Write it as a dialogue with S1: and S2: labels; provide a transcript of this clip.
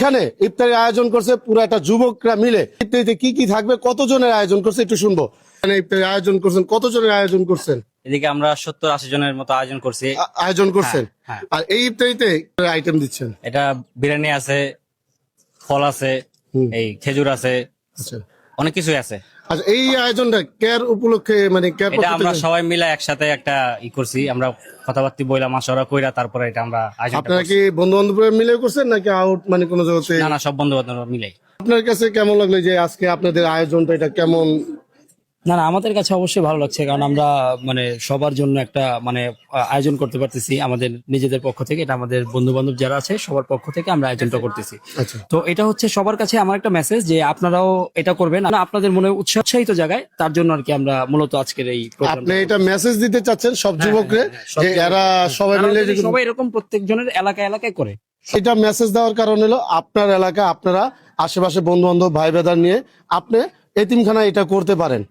S1: এখানে ইফতারি আয়োজন করছে পুরো একটা যুবকরা মিলে। ইফতারিতে কি কি থাকবে, কতজনের আয়োজন করছে একটু শুনবো। এখানে ইফতারি আয়োজন করছেন, কতজনের আয়োজন করছেন?
S2: এদিকে আমরা 70-80 জনের মতো আয়োজন করছি।
S1: আয়োজন করছেন।
S2: হ্যাঁ।
S1: আর এই ইফতারিতে আইটেম দিচ্ছেন?
S2: এটা বিরিয়ানি আছে, ফল আছে, এই খেজুর আছে,
S1: আচ্ছা
S2: অনেক কিছুই আছে।
S1: আচ্ছা, এই আয়োজনটা কেয়ার উপলক্ষে মানে কেয়ার
S2: এটা আমরা সবাই মিলে একসাথে একটা করছি, আমরা কথাবার্তা বইলা মাসরা কইরা তারপরে এটা আমরা আয়োজন
S1: আপনারা কি বন্ধু বান্ধব মিলে করছেন নাকি আউট মানে কোনো জায়গাতে?
S2: না না, সব বন্ধু বান্ধব মিলে।
S1: আপনার কাছে কেমন লাগলো যে আজকে আপনাদের আয়োজনটা, এটা কেমন?
S3: না না, আমাদের কাছে অবশ্যই ভালো লাগছে, কারণ আমরা মানে সবার জন্য একটা মানে আয়োজন করতে পারতেছি আমাদের নিজেদের পক্ষ থেকে। এটা আমাদের বন্ধু বান্ধব যারা আছে সবার পক্ষ থেকে আমরা আয়োজনটা করতেছি।
S1: আচ্ছা,
S3: তো এটা হচ্ছে সবার কাছে আমার একটা মেসেজ যে আপনারাও এটা করবেন, আপনাদের মনে উৎসাহিত জায়গায়, তার জন্য আর কি আমরা মূলত আজকের এই
S1: আপনি
S3: প্রোগ্রামটা।
S1: এটা মেসেজ দিতে চাচ্ছেন সব যুবকরে যে এরা সবাই মিলে যে
S3: সবাই এরকম প্রত্যেকজনের এলাকায় এলাকায় করে।
S1: এটা মেসেজ দেওয়ার কারণ হলো আপনার এলাকা, আপনারা আশেপাশে বন্ধু বান্ধব ভাই বেদার নিয়ে আপনি এতিমখানা এটা করতে পারেন।